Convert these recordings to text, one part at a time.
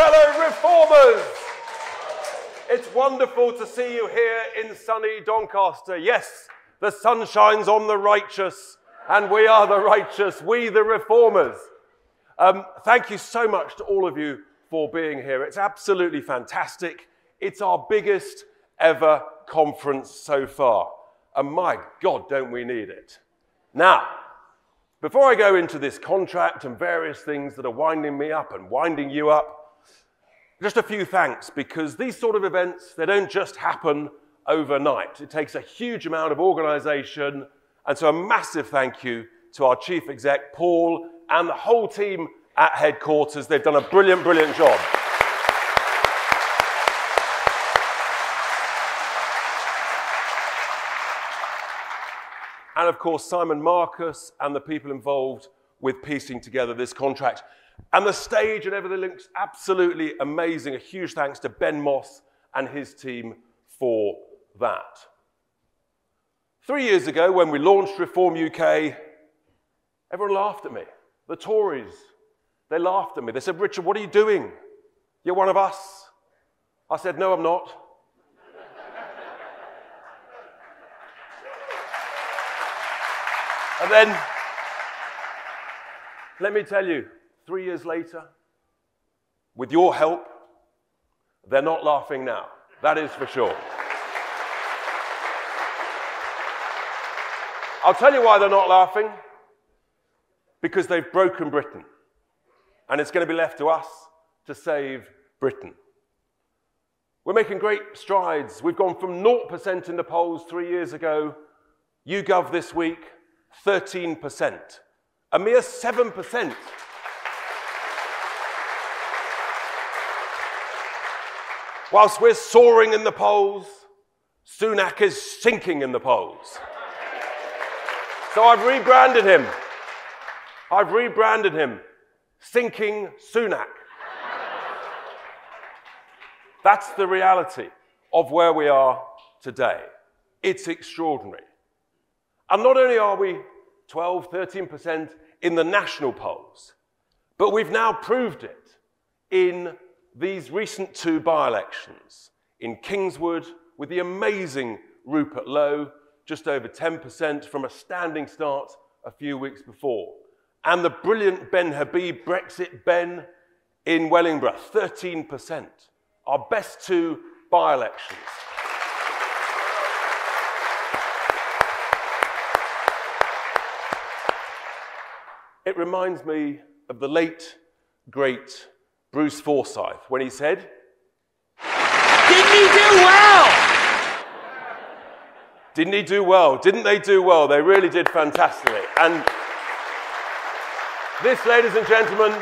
fellow reformers. It's wonderful to see you here in sunny Doncaster. Yes, the sun shines on the righteous, and we are the righteous, we the reformers. Thank you so much to all of you for being here. It's absolutely fantastic. It's our biggest ever conference so far. And my God, don't we need it. Now, before I go into this contract and various things that are winding me up and winding you up, just a few thanks, because these sort of events, they don't just happen overnight. It takes a huge amount of organization, and so a massive thank you to our chief exec, Paul, and the whole team at headquarters. They've done a brilliant, brilliant job. And of course, Simon Marcus and the people involved with piecing together this contract. And the stage and everything looks absolutely amazing. A huge thanks to Ben Moss and his team for that. 3 years ago, when we launched Reform UK, everyone laughed at me. The Tories, they laughed at me. They said, "Richard, what are you doing? You're one of us." I said, "No, I'm not." And then, let me tell you, 3 years later, with your help, they're not laughing now. That is for sure. I'll tell you why they're not laughing. Because they've broken Britain. And it's going to be left to us to save Britain. We're making great strides. We've gone from 0% in the polls 3 years ago. YouGov this week, 13%. A mere 7%. Whilst we're soaring in the polls, Sunak is sinking in the polls. So I've rebranded him. Sinking Sunak. That's the reality of where we are today. It's extraordinary. And not only are we 12, 13% in the national polls, but we've now proved it in these recent two by-elections. In Kingswood, with the amazing Rupert Lowe, just over 10% from a standing start a few weeks before. And the brilliant Ben Habib, Brexit Ben, in Wellingborough, 13%. Our best two by-elections. It reminds me of the late, great Bruce Forsyth when he said, "Didn't he do well?" Didn't he do well? Didn't they do well? They really did fantastically. And this, ladies and gentlemen,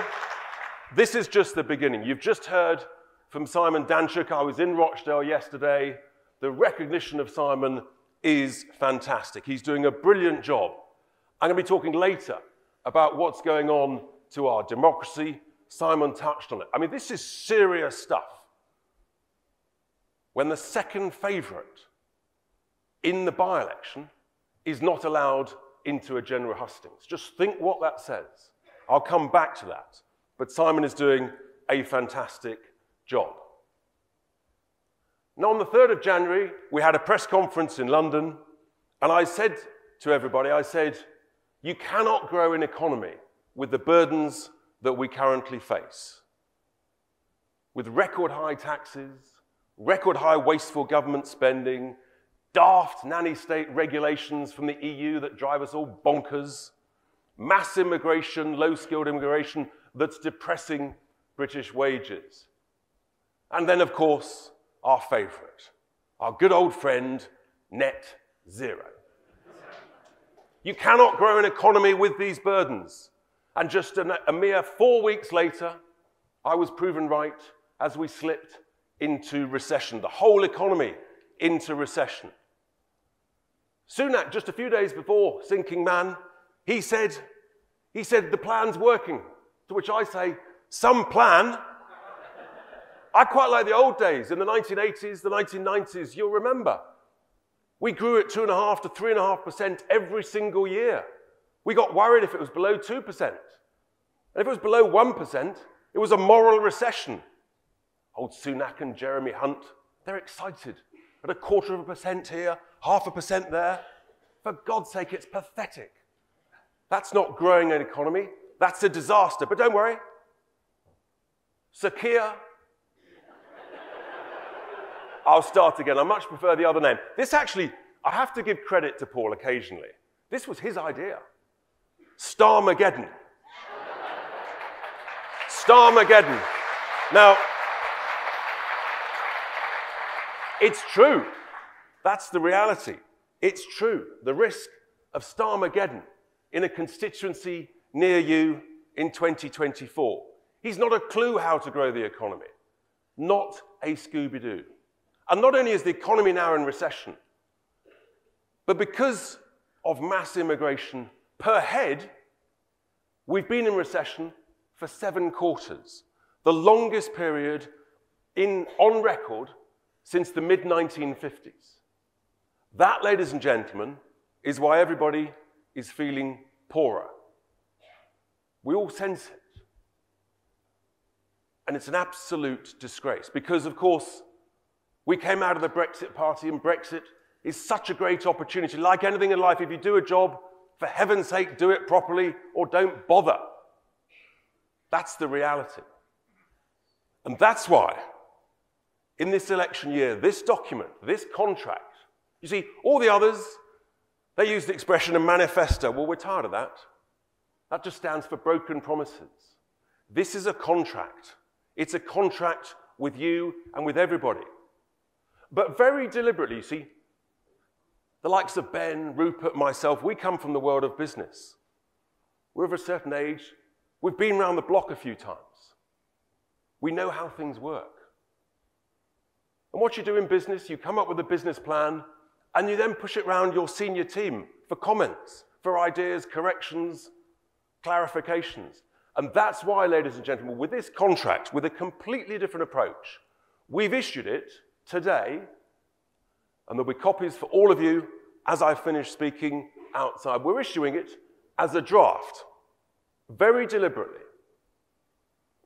this is just the beginning. You've just heard from Simon Danchuk. I was in Rochdale yesterday. The recognition of Simon is fantastic. He's doing a brilliant job. I'm going to be talking later about what's going on to our democracy. Simon touched on it. I mean, this is serious stuff. When the second favourite in the by-election is not allowed into a general hustings. Just think what that says. I'll come back to that. But Simon is doing a fantastic job. Now, on the 3rd of January, we had a press conference in London, and I said to everybody, I said, you cannot grow an economy with the burdens that we currently face. With record high taxes, record high wasteful government spending, daft nanny state regulations from the EU that drive us all bonkers, mass immigration, low-skilled immigration that's depressing British wages. And then, of course, our favourite, our good old friend, net zero. You cannot grow an economy with these burdens. And just a mere 4 weeks later, I was proven right as we slipped into recession, the whole economy into recession. Sunak, just a few days before sinking man, he said the plan's working, to which I say, some plan? I quite like the old days, in the 1980s, the 1990s, you'll remember. We grew at 2.5% to 3.5% every single year. We got worried if it was below 2%. And if it was below 1%, it was a moral recession. old Sunak and Jeremy Hunt, they're excited. At 0.25% here, 0.5% there. For God's sake, it's pathetic. That's not growing an economy. That's a disaster. But don't worry. Sir Keir. I'll start again. I much prefer the other name. This actually, I have to give credit to Paul occasionally. This was his idea. Starmageddon. Starmageddon. Now, it's true. That's the reality. It's true. The risk of Starmageddon in a constituency near you in 2024. He's not a clue how to grow the economy. Not a Scooby-Doo. And not only is the economy now in recession, but because of mass immigration per head, we've been in recession for 7 quarters, the longest period on record since the mid-1950s. That, ladies and gentlemen, is why everybody is feeling poorer. We all sense it. And it's an absolute disgrace because, of course, we came out of the Brexit party and Brexit is such a great opportunity. Like anything in life, if you do a job, for heaven's sake, do it properly or don't bother. That's the reality. And that's why, in this election year, this document, this contract, you see, all the others, they use the expression a manifesto. Well, we're tired of that. That just stands for broken promises. This is a contract. It's a contract with you and with everybody. But very deliberately, you see, the likes of Ben, Rupert, myself, we come from the world of business. We're of a certain age. We've been around the block a few times. We know how things work. And what you do in business, you come up with a business plan, and you then push it around your senior team for comments, for ideas, corrections, clarifications. And that's why, ladies and gentlemen, with this contract, with a completely different approach, we've issued it today, and there'll be copies for all of you as I finish speaking outside. We're issuing it as a draft, very deliberately,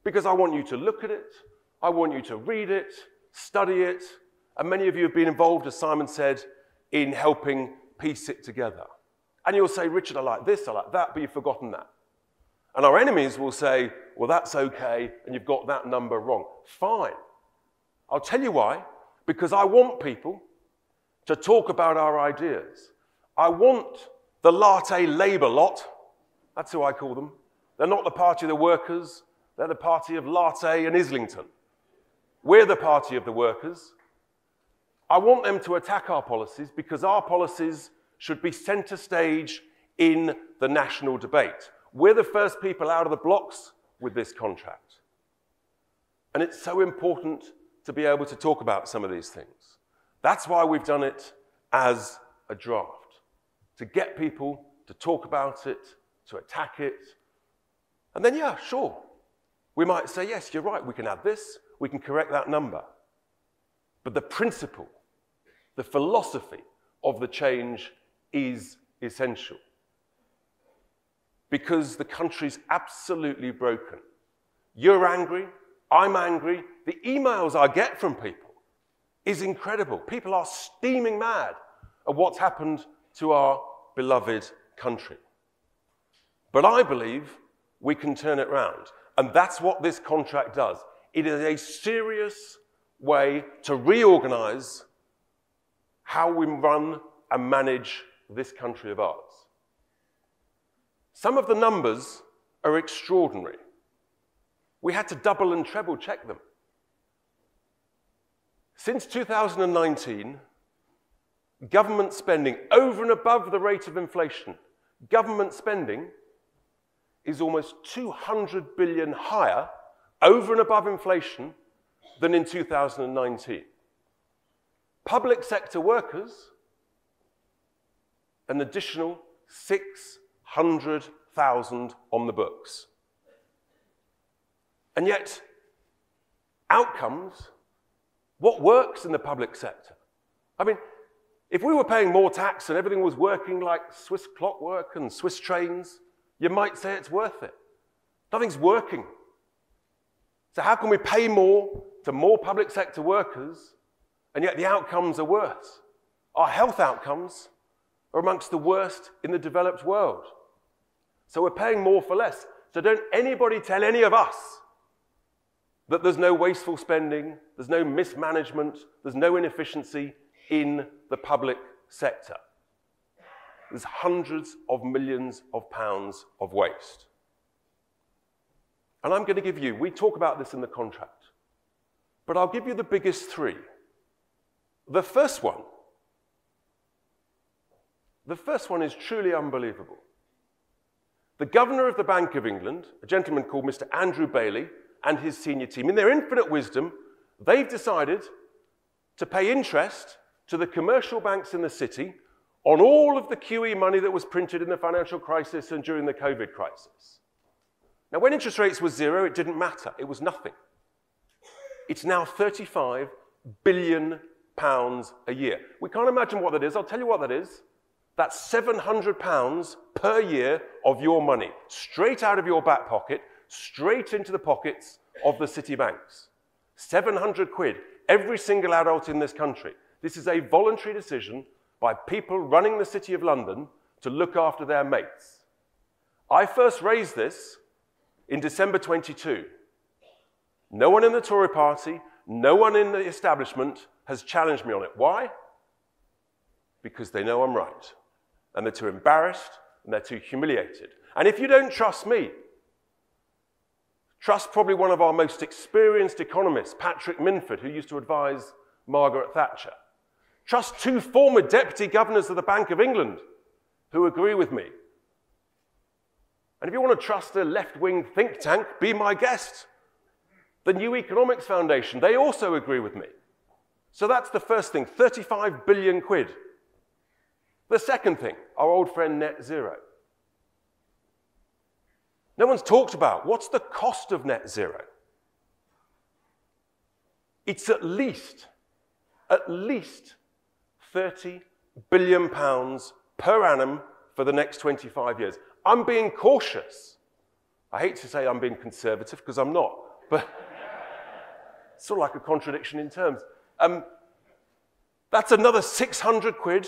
because I want you to look at it, I want you to read it, study it, and many of you have been involved, as Simon said, in helping piece it together. And you'll say, Richard, I like this, I like that, but you've forgotten that. And our enemies will say, well, that's okay, and you've got that number wrong. Fine. I'll tell you why. Because I want people to talk about our ideas. I want the latte Labour lot. That's who I call them. They're not the party of the workers. They're the party of latte and Islington. We're the party of the workers. I want them to attack our policies because our policies should be centre stage in the national debate. We're the first people out of the blocks with this contract. And it's so important to be able to talk about some of these things. That's why we've done it as a draft, to get people to talk about it, to attack it. And then, yeah, sure, we might say, yes, you're right, we can add this, we can correct that number. But the principle, the philosophy of the change is essential. Because the country's absolutely broken. You're angry, I'm angry. The emails I get from people is incredible. People are steaming mad at what's happened to our beloved country. But I believe we can turn it round. And that's what this contract does. It is a serious way to reorganize how we run and manage this country of ours. Some of the numbers are extraordinary. We had to double and treble check them. Since 2019, government spending over and above the rate of inflation, government spending is almost 200 billion higher over and above inflation than in 2019. Public sector workers, an additional 600,000 on the books. And yet, outcomes, what works in the public sector? I mean, if we were paying more tax and everything was working like Swiss clockwork and Swiss trains, you might say it's worth it. Nothing's working. So how can we pay more to more public sector workers, and yet the outcomes are worse. Our health outcomes are amongst the worst in the developed world. So we're paying more for less. So don't anybody tell any of us that there's no wasteful spending, there's no mismanagement, there's no inefficiency in the public sector. There's hundreds of millions of pounds of waste. And I'm going to give you, we talk about this in the contract, but I'll give you the biggest three. The first one is truly unbelievable. The governor of the Bank of England, a gentleman called Mr. Andrew Bailey, and his senior team, in their infinite wisdom, they've decided to pay interest to the commercial banks in the city on all of the QE money that was printed in the financial crisis and during the COVID crisis. Now, when interest rates were zero, it didn't matter. It was nothing. It's now £35 billion a year. We can't imagine what that is. I'll tell you what that is. That's £700 per year of your money, straight out of your back pocket, straight into the pockets of the city banks. 700 quid, every single adult in this country. This is a voluntary decision by people running the City of London to look after their mates. I first raised this in December 22. No one in the Tory party, no one in the establishment has challenged me on it. Why? Because they know I'm right. And they're too embarrassed, and they're too humiliated. And if you don't trust me, trust probably one of our most experienced economists, Patrick Minford, who used to advise Margaret Thatcher. Trust two former deputy governors of the Bank of England who agree with me. And if you want to trust a left-wing think tank, be my guest. The New Economics Foundation, they also agree with me. So that's the first thing, 35 billion quid. The second thing, our old friend net zero. No one's talked about what's the cost of net zero. It's at least 30 billion pounds per annum for the next 25 years. I'm being cautious. I hate to say I'm being conservative because I'm not, but it's sort of like a contradiction in terms. That's another 600 quid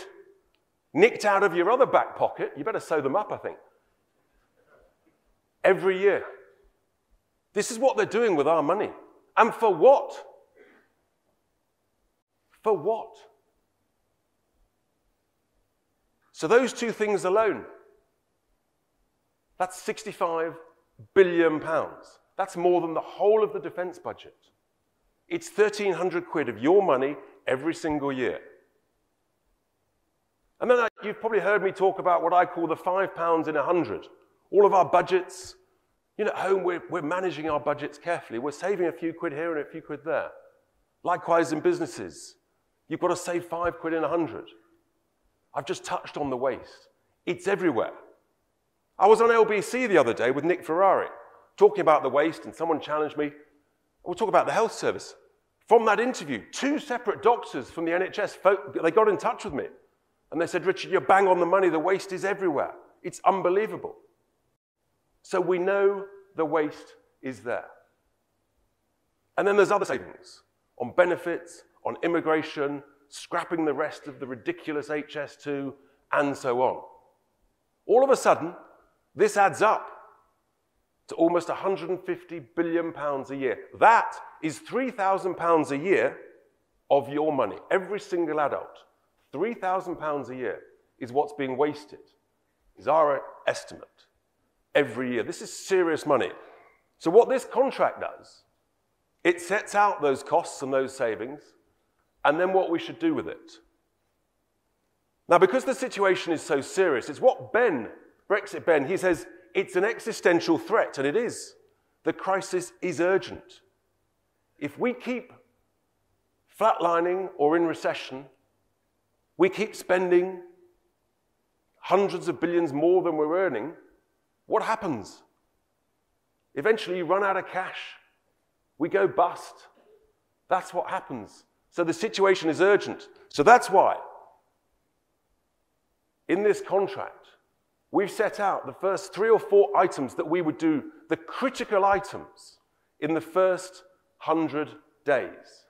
nicked out of your other back pocket. You better sew them up, I think. Every year. This is what they're doing with our money. And for what? For what? So those two things alone, that's 65 billion pounds. That's more than the whole of the defence budget. It's 1,300 quid of your money every single year. And then you've probably heard me talk about what I call the £5 in 100. All of our budgets, at home we're managing our budgets carefully. We're saving a few quid here and a few quid there. Likewise in businesses, you've got to save 5 quid in 100. I've just touched on the waste. It's everywhere. I was on LBC the other day with Nick Ferrari, talking about the waste, and someone challenged me. We'll talk about the health service. From that interview, 2 separate doctors from the NHS, they got in touch with me. And they said, Richard, you're bang on the money. The waste is everywhere. It's unbelievable. So we know the waste is there. And then there's other savings on benefits, on immigration, scrapping the rest of the ridiculous HS2, and so on. All of a sudden, this adds up to almost £150 billion a year. That is £3,000 a year of your money, every single adult. £3,000 a year is what's being wasted, is our estimate, every year. This is serious money. So what this contract does, it sets out those costs and those savings, and then what we should do with it. Now, because the situation is so serious, it's what Brexit Ben, he says, it's an existential threat, and it is. The crisis is urgent. If we keep flatlining or in recession, we keep spending hundreds of billions more than we're earning, what happens? Eventually, you run out of cash. We go bust. That's what happens. So the situation is urgent. So that's why, in this contract, we've set out the first 3 or 4 items that we would do, the critical items, in the first 100 days.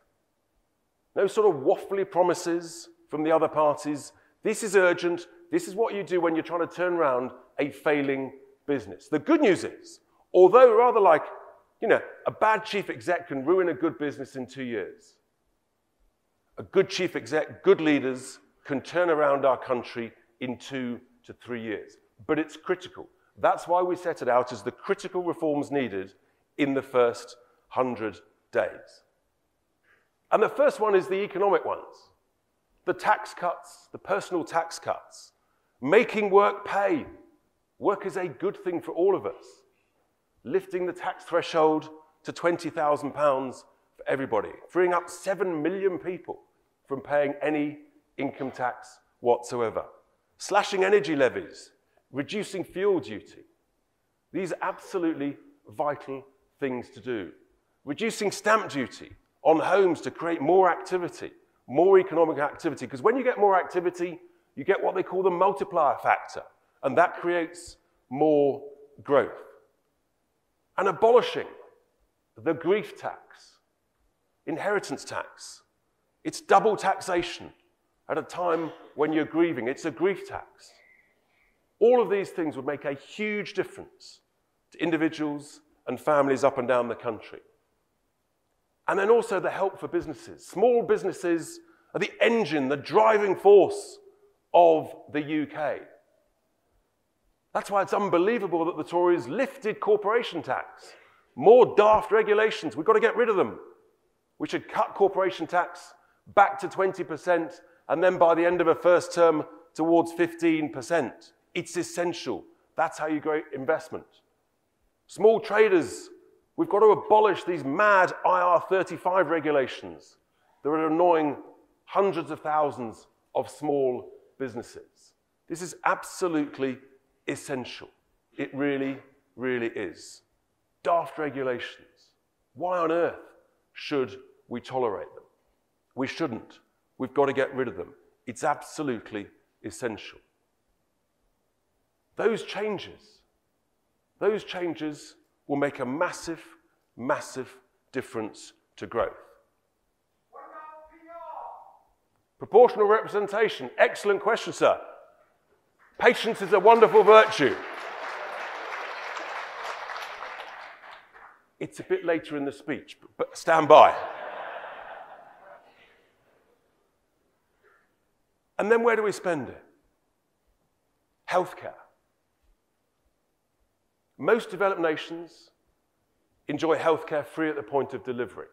No sort of waffly promises from the other parties. This is urgent. This is what you do when you're trying to turn around a failing business. The good news is, although rather like, a bad chief exec can ruin a good business in 2 years, a good chief exec, good leaders can turn around our country in 2 to 3 years. But it's critical. That's why we set it out as the critical reforms needed in the first 100 days. And the first one is the economic ones. The tax cuts, the personal tax cuts. Making work pay. Work is a good thing for all of us. Lifting the tax threshold to £20,000 for everybody. Freeing up 7 million people from paying any income tax whatsoever. Slashing energy levies. Reducing fuel duty. These are absolutely vital things to do. Reducing stamp duty on homes to create more activity, more economic activity. Because when you get more activity, you get what they call the multiplier factor. And that creates more growth. And abolishing the grief tax, inheritance tax. It's double taxation at a time when you're grieving. It's a grief tax. All of these things would make a huge difference to individuals and families up and down the country. And then also the help for businesses. Small businesses are the engine, the driving force of the UK. That's why it's unbelievable that the Tories lifted corporation tax. More daft regulations. We've got to get rid of them. We should cut corporation tax back to 20% and then by the end of a first term towards 15%. It's essential. That's how you grow investment. Small traders, we've got to abolish these mad IR35 regulations that are annoying hundreds of thousands of small businesses. This is absolutely essential. It really, really is. Daft regulations. Why on earth should we tolerate them? We shouldn't. We've got to get rid of them. It's absolutely essential. Those changes will make a massive, massive difference to growth. What about PR? Proportional representation. Excellent question, sir. Patience is a wonderful virtue. It's a bit later in the speech, but stand by. And then where do we spend it? Healthcare. Most developed nations enjoy healthcare free at the point of delivery,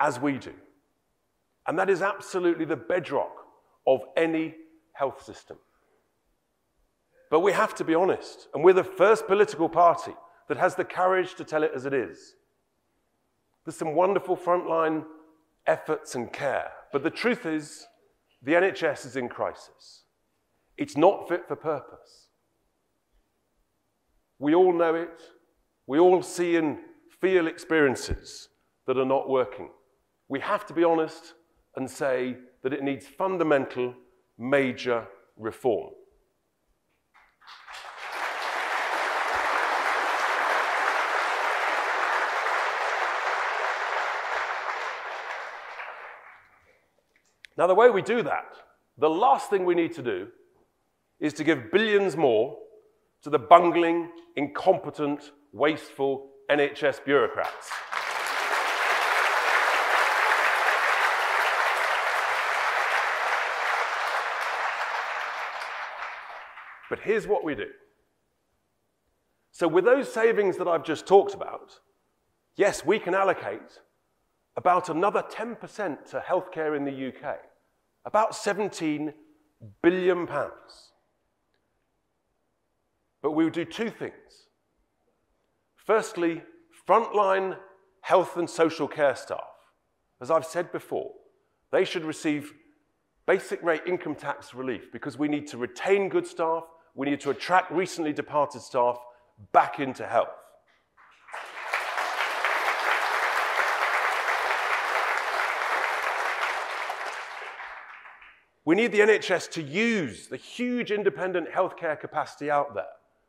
as we do. And that is absolutely the bedrock of any health system. But we have to be honest, and we're the first political party that has the courage to tell it as it is. There's some wonderful frontline efforts and care, but the truth is, the NHS is in crisis. It's not fit for purpose. We all know it. We all see and feel experiences that are not working. We have to be honest and say that it needs fundamental, major reform. Now, the way we do that, the last thing we need to do is to give billions more to the bungling, incompetent, wasteful NHS bureaucrats. But here's what we do. So with those savings that I've just talked about, yes, we can allocate about another 10% to healthcare in the UK, about £17 billion. But we would do two things. Firstly, frontline health and social care staff. As I've said before, they should receive basic rate income tax relief because we need to retain good staff, we need to attract recently departed staff back into health. We need the NHS to use the huge independent healthcare capacity out there,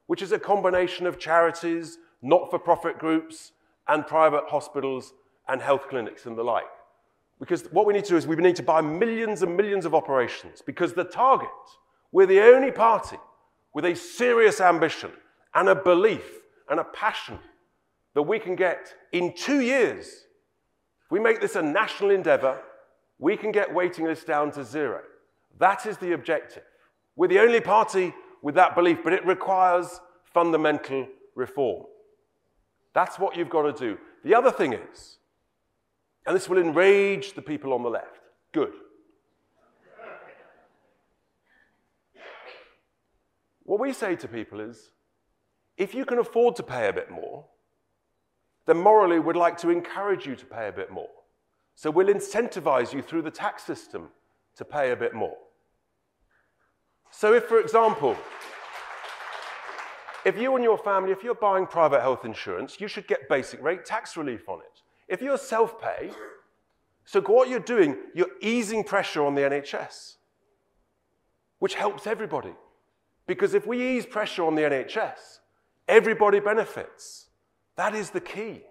which is a combination of charities, not-for-profit groups, and private hospitals and health clinics and the like. Because what we need to do is we need to buy millions and millions of operations, because the target, we're the only party with a serious ambition and a belief and a passion that we can get in 2 years. If we make this a national endeavor, we can get waiting lists down to 0. That is the objective. We're the only party with that belief, but it requires fundamental reform. That's what you've got to do. The other thing is, and this will enrage the people on the left, good. What we say to people is, if you can afford to pay a bit more, then morally we'd like to encourage you to pay a bit more. So we'll incentivize you through the tax system to pay a bit more. So if, for example, if you and your family, if you're buying private health insurance, you should get basic rate tax relief on it. If you're self-pay, so what you're doing, you're easing pressure on the NHS, which helps everybody. Because if we ease pressure on the NHS, everybody benefits. That is the key.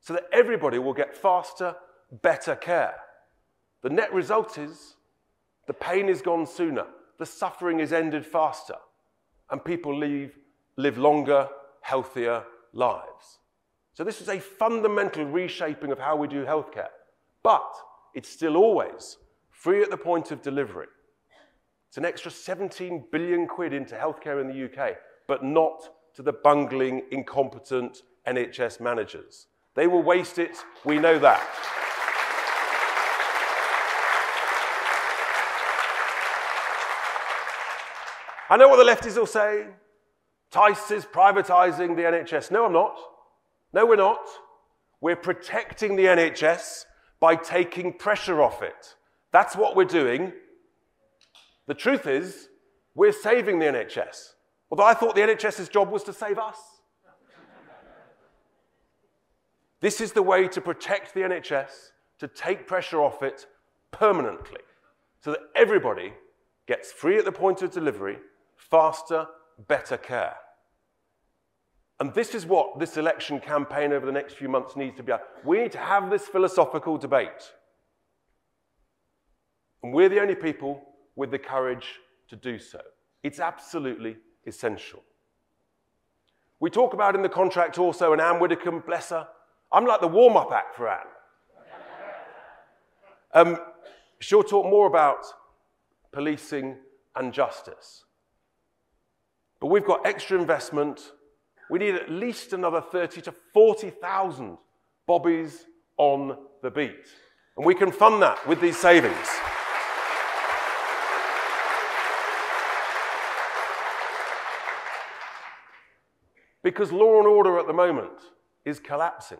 So that everybody will get faster, better care. The net result is the pain is gone sooner, the suffering is ended faster, and people live longer, healthier lives. So this is a fundamental reshaping of how we do healthcare. But it's still always free at the point of delivery. It's an extra 17 billion quid into healthcare in the UK, but not to the bungling, incompetent NHS managers. They will waste it, we know that. I know what the lefties will say. Tice is privatising the NHS. No, I'm not. No, we're not. We're protecting the NHS by taking pressure off it. That's what we're doing. The truth is, we're saving the NHS. Although I thought the NHS's job was to save us. This is the way to protect the NHS, to take pressure off it permanently, so that everybody gets free at the point of delivery, faster, better care. And this is what this election campaign over the next few months needs to be about. We need to have this philosophical debate. And we're the only people with the courage to do so. It's absolutely essential. We talk about in the contract also, and Anne Widdecombe, bless her, I'm like the warm-up act for Anne. She'll talk more about policing and justice. But we've got extra investment. We need at least another 30 to 40,000 bobbies on the beat. And we can fund that with these savings. Because law and order at the moment is collapsing.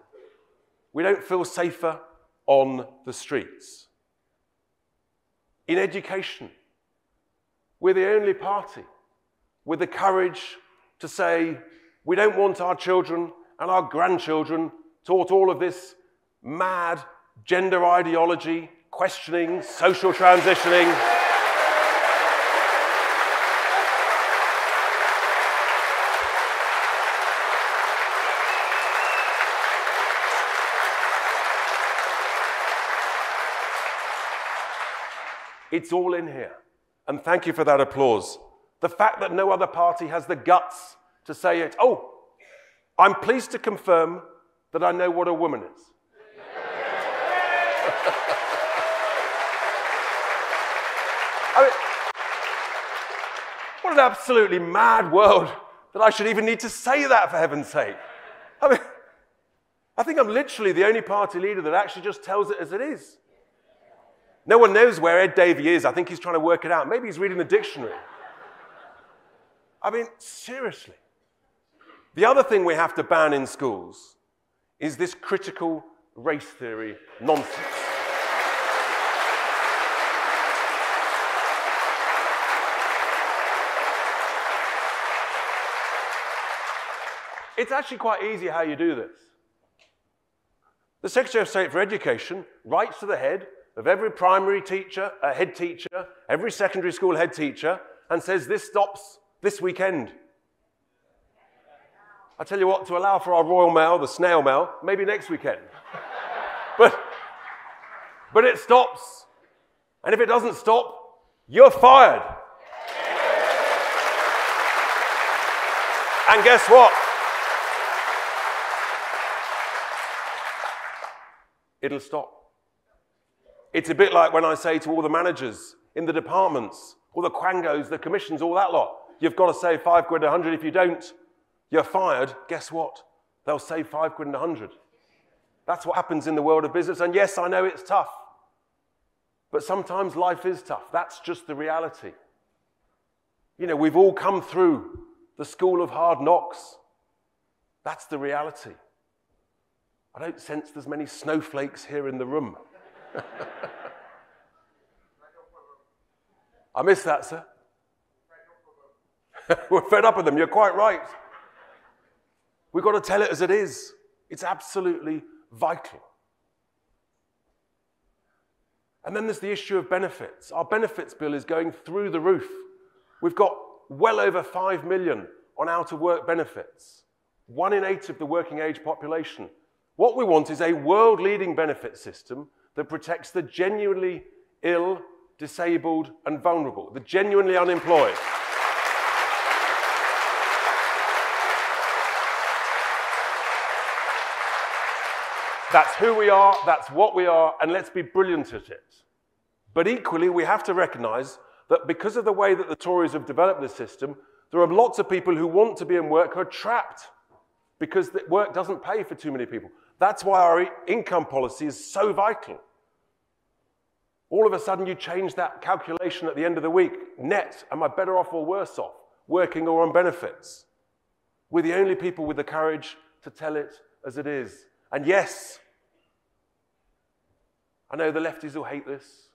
We don't feel safer on the streets. In education, we're the only party with the courage to say we don't want our children and our grandchildren taught all of this mad gender ideology, questioning, social transitioning. It's all in here. And thank you for that applause. The fact that no other party has the guts to say it. Oh, I'm pleased to confirm that I know what a woman is. I mean, what an absolutely mad world that I should even need to say that, for heaven's sake. I mean, I think I'm literally the only party leader that actually just tells it as it is. No one knows where Ed Davey is. I think he's trying to work it out. Maybe he's reading the dictionary. I mean, seriously. The other thing we have to ban in schools is this critical race theory nonsense. It's actually quite easy how you do this. The Secretary of State for Education writes to the head of every primary teacher, head teacher, every secondary school head teacher, and says this stops this weekend. I tell you what, to allow for our Royal Mail, the snail mail, maybe next weekend. But it stops. And if it doesn't stop, you're fired. And guess what? It'll stop. It's a bit like when I say to all the managers in the departments, all the quangos, the commissions, all that lot, you've got to save 5 quid, 100. If you don't, you're fired. Guess what? They'll save 5 quid and 100. That's what happens in the world of business. And yes, I know it's tough. But sometimes life is tough. That's just the reality. You know, we've all come through the school of hard knocks. That's the reality. I don't sense there's many snowflakes here in the room. I miss that, sir. We're fed up with them. You're quite right. We've got to tell it as it is. It's absolutely vital. And then there's the issue of benefits. Our benefits bill is going through the roof. We've got well over 5 million on out-of-work benefits. 1 in 8 of the working age population. What we want is a world-leading benefit system that protects the genuinely ill, disabled, and vulnerable, the genuinely unemployed. That's who we are, that's what we are, and let's be brilliant at it. But equally, we have to recognise that because of the way that the Tories have developed this system, there are lots of people who want to be in work who are trapped because work doesn't pay for too many people. That's why our income policy is so vital. All of a sudden, you change that calculation at the end of the week. Net, am I better off or worse off, working or on benefits? We're the only people with the courage to tell it as it is. And yes, I know the lefties will hate this,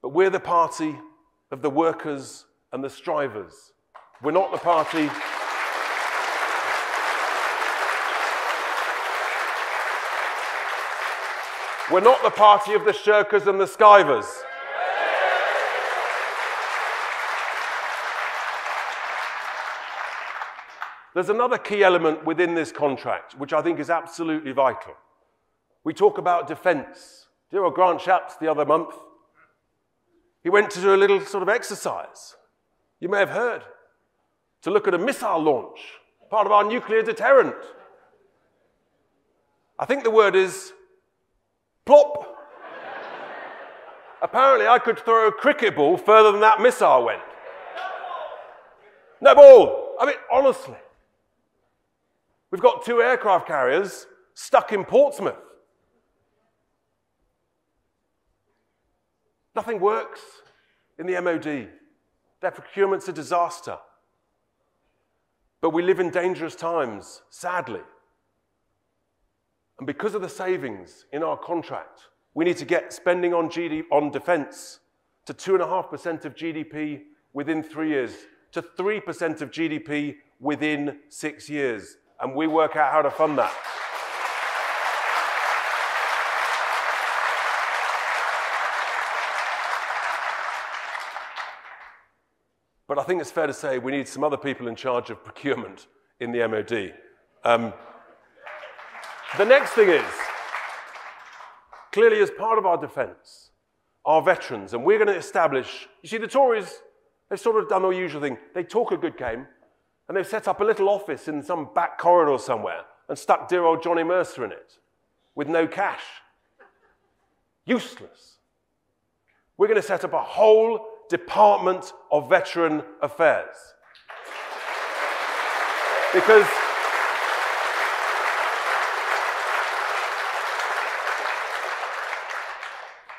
but we're the party of the workers and the strivers. We're not the party... We're not the party of the shirkers and the skivers. There's another key element within this contract, which I think is absolutely vital. We talk about defence. Do you know Grant Shapps the other month? He went to do a little sort of exercise, you may have heard, to look at a missile launch, part of our nuclear deterrent. I think the word is plop. Apparently, I could throw a cricket ball further than that missile went. No ball. I mean, honestly. We've got 2 aircraft carriers stuck in Portsmouth. Nothing works in the MOD. Their procurement's a disaster. But we live in dangerous times, sadly. And because of the savings in our contract, we need to get spending on defence to 2.5% of GDP within 3 years, to 3% of GDP within 6 years. And we work out how to fund that. But I think it's fair to say we need some other people in charge of procurement in the MOD. The next thing is, clearly as part of our defence, our veterans, and we're going to establish, you see the Tories, they've sort of done the usual thing. They talk a good game, and they've set up a little office in some back corridor somewhere and stuck dear old Johnny Mercer in it with no cash. Useless. We're going to set up a whole Department of Veteran Affairs. Because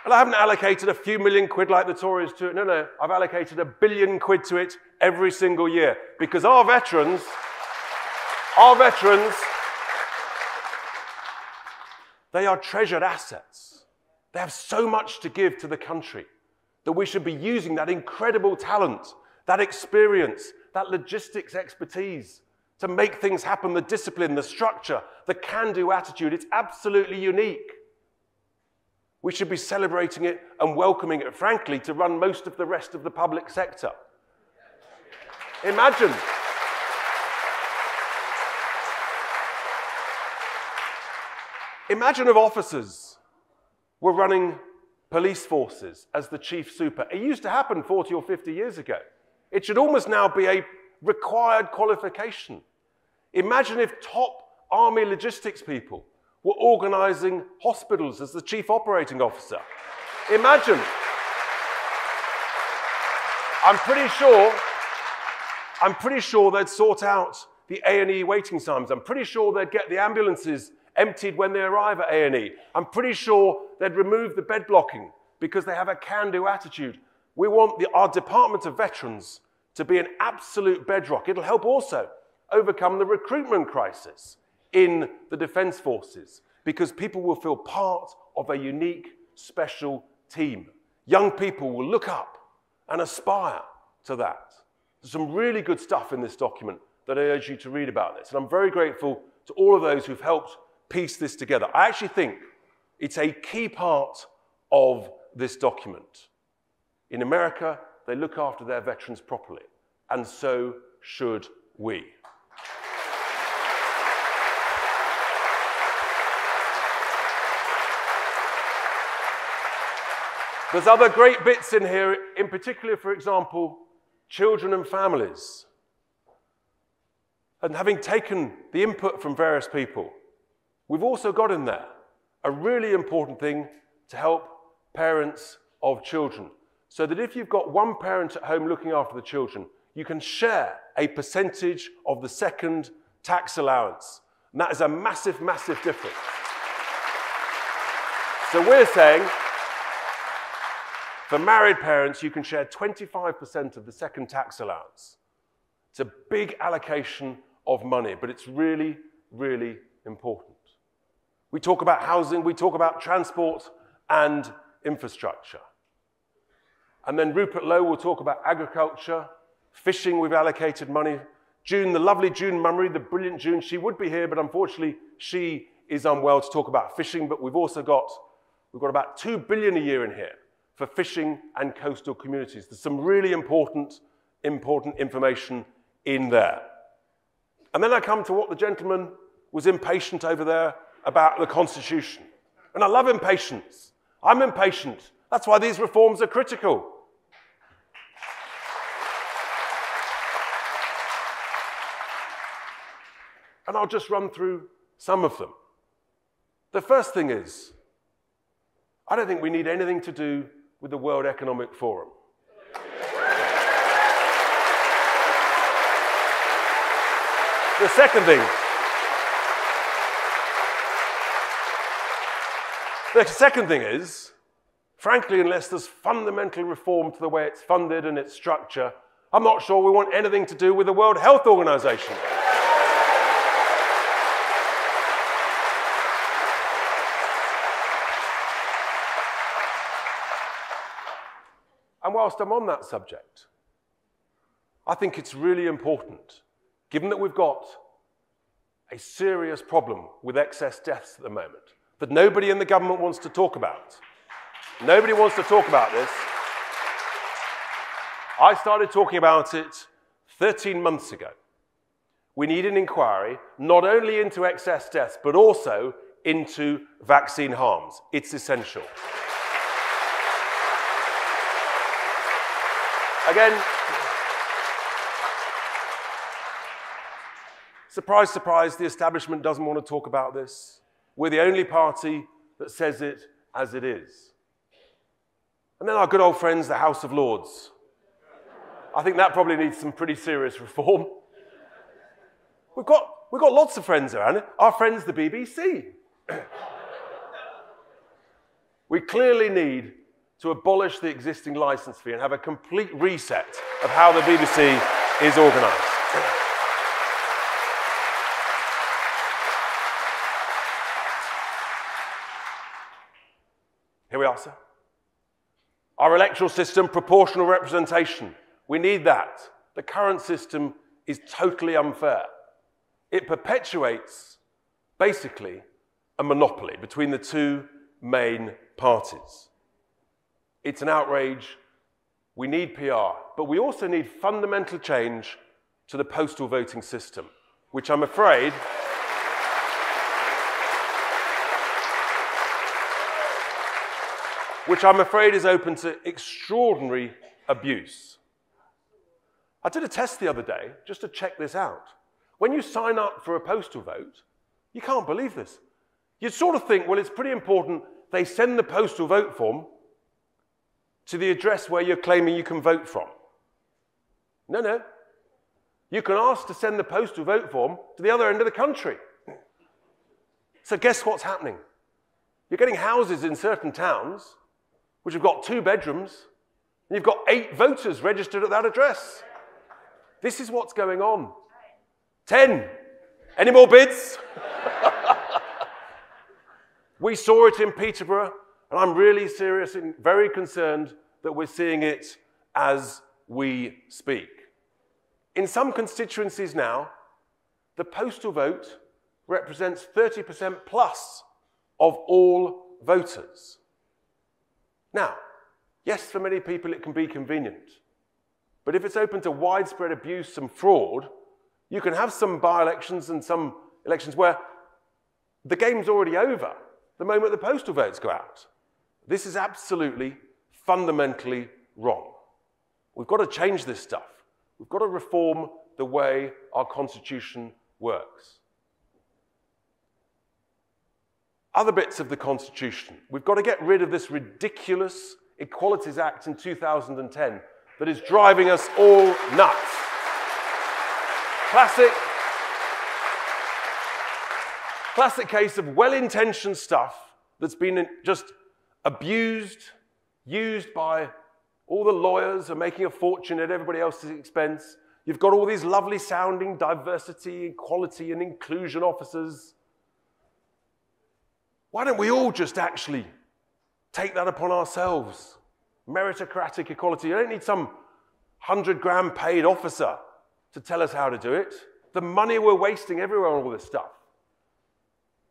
and I haven't allocated a few million quid like the Tories to it. No, no, I've allocated £1 billion to it every single year. Because our veterans, they are treasured assets. They have so much to give to the country that we should be using that incredible talent, that experience, that logistics expertise to make things happen, the discipline, the structure, the can-do attitude. It's absolutely unique. We should be celebrating it and welcoming it, frankly, to run most of the rest of the public sector. Imagine. Imagine of officers were running police forces as the chief super. It used to happen 40 or 50 years ago. It should almost now be a required qualification. Imagine if top army logistics people were organizing hospitals as the chief operating officer. Imagine. I'm pretty sure they'd sort out the A&E waiting times. I'm pretty sure they'd get the ambulances emptied when they arrive at A&E. I'm pretty sure they'd remove the bed blocking because they have a can-do attitude. We want our Department of Veterans to be an absolute bedrock. It'll help also overcome the recruitment crisis in the Defence Forces because people will feel part of a unique, special team. Young people will look up and aspire to that. There's some really good stuff in this document that I urge you to read about this. And I'm very grateful to all of those who've helped piece this together. I actually think it's a key part of this document. In America, they look after their veterans properly, and so should we. There's other great bits in here, in particular, for example, children and families. And having taken the input from various people, we've also got in there a really important thing to help parents of children. So that if you've got one parent at home looking after the children, you can share a percentage of the second tax allowance. And that is a massive, massive difference. So we're saying, for married parents, you can share 25% of the second tax allowance. It's a big allocation of money, but it's really, really important. We talk about housing, we talk about transport and infrastructure. And then Rupert Lowe will talk about agriculture, fishing, we've allocated money. June, the lovely June Mummery, the brilliant June, she would be here, but unfortunately she is unwell to talk about fishing, but we've got about 2 billion a year in here for fishing and coastal communities. There's some really important information in there. And then I come to what the gentleman was impatient over there about the Constitution. And I love impatience. I'm impatient. That's why these reforms are critical. And I'll just run through some of them. The first thing is, I don't think we need anything to do with the World Economic Forum. The second thing is, frankly, unless there's fundamental reform to the way it's funded and its structure, I'm not sure we want anything to do with the World Health Organization. And whilst I'm on that subject, I think it's really important, given that we've got a serious problem with excess deaths at the moment, that nobody in the government wants to talk about. Nobody wants to talk about this. I started talking about it 13 months ago. We need an inquiry not only into excess deaths, but also into vaccine harms. It's essential. Again, surprise, surprise, the establishment doesn't want to talk about this. We're the only party that says it as it is. And then our good old friends, the House of Lords. I think that probably needs some pretty serious reform. We've got lots of friends around it. Our friends, the BBC. We clearly need to abolish the existing licence fee and have a complete reset of how the BBC is organised. Here we are, sir. Our electoral system, proportional representation. We need that. The current system is totally unfair. It perpetuates, basically, a monopoly between the two main parties. It's an outrage. We need PR, but we also need fundamental change to the postal voting system, which I'm afraid which I'm afraid is open to extraordinary abuse. I did a test the other day just to check this out. When you sign up for a postal vote, you can't believe this. You'd sort of think, well, it's pretty important they send the postal vote form to the address where you're claiming you can vote from. No, no. You can ask to send the postal vote form to the other end of the country. So guess what's happening? You're getting houses in certain towns which have got 2 bedrooms, and you've got 8 voters registered at that address. This is what's going on. 10. Any more bids? We saw it in Peterborough, and I'm really serious and very concerned that we're seeing it as we speak. In some constituencies now, the postal vote represents 30% plus of all voters. Now, yes, for many people it can be convenient, but if it's open to widespread abuse and fraud, you can have some by-elections and some elections where the game's already over the moment the postal votes go out. This is absolutely, fundamentally wrong. We've got to change this stuff. We've got to reform the way our Constitution works. Other bits of the Constitution. We've got to get rid of this ridiculous Equalities Act in 2010 that is driving us all nuts. Classic case of well-intentioned stuff that's been just abused, used by all the lawyers are making a fortune at everybody else's expense. You've got all these lovely sounding diversity, equality, and inclusion officers. Why don't we all just actually take that upon ourselves? Meritocratic equality. You don't need some 100-grand paid officer to tell us how to do it. The money we're wasting everywhere on all this stuff.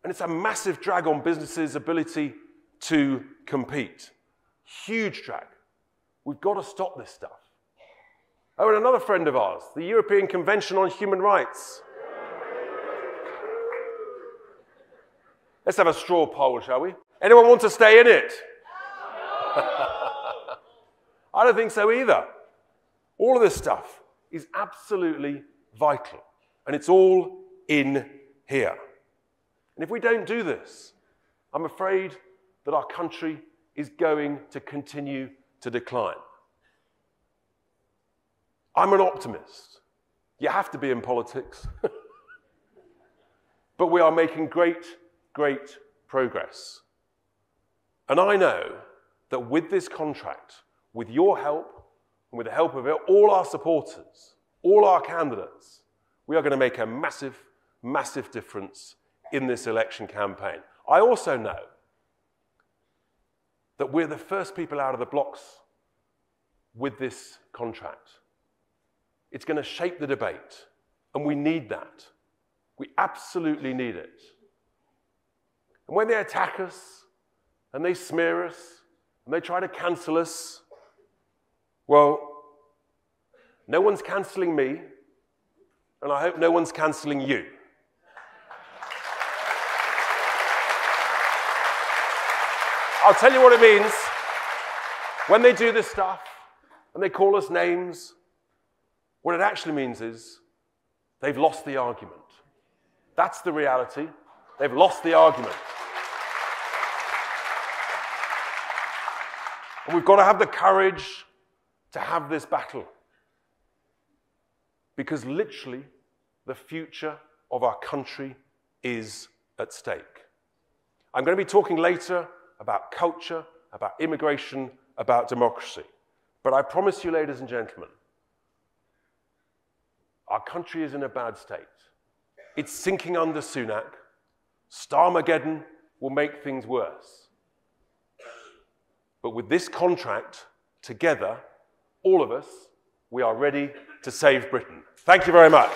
And it's a massive drag on businesses' ability to compete. Huge drag. We've got to stop this stuff. Oh, and another friend of ours, the European Convention on Human Rights. Let's have a straw poll, shall we? Anyone want to stay in it? I don't think so either. All of this stuff is absolutely vital, and it's all in here. And if we don't do this, I'm afraid that our country is going to continue to decline. I'm an optimist. You have to be in politics. But we are making great, great progress. And I know that with this contract, with your help, and with the help of all our supporters, all our candidates, we are going to make a massive, massive difference in this election campaign. I also know that we're the first people out of the blocks with this contract. It's going to shape the debate, and we need that. We absolutely need it. And when they attack us, and they smear us, and they try to cancel us, well, no one's cancelling me, and I hope no one's cancelling you. I'll tell you what it means when they do this stuff and they call us names. What it actually means is they've lost the argument. That's the reality. They've lost the argument. And we've got to have the courage to have this battle. Because literally, the future of our country is at stake. I'm going to be talking later about culture, about immigration, about democracy. But I promise you, ladies and gentlemen, our country is in a bad state. It's sinking under Sunak. Starmageddon will make things worse. But with this contract, together, all of us, we are ready to save Britain. Thank you very much.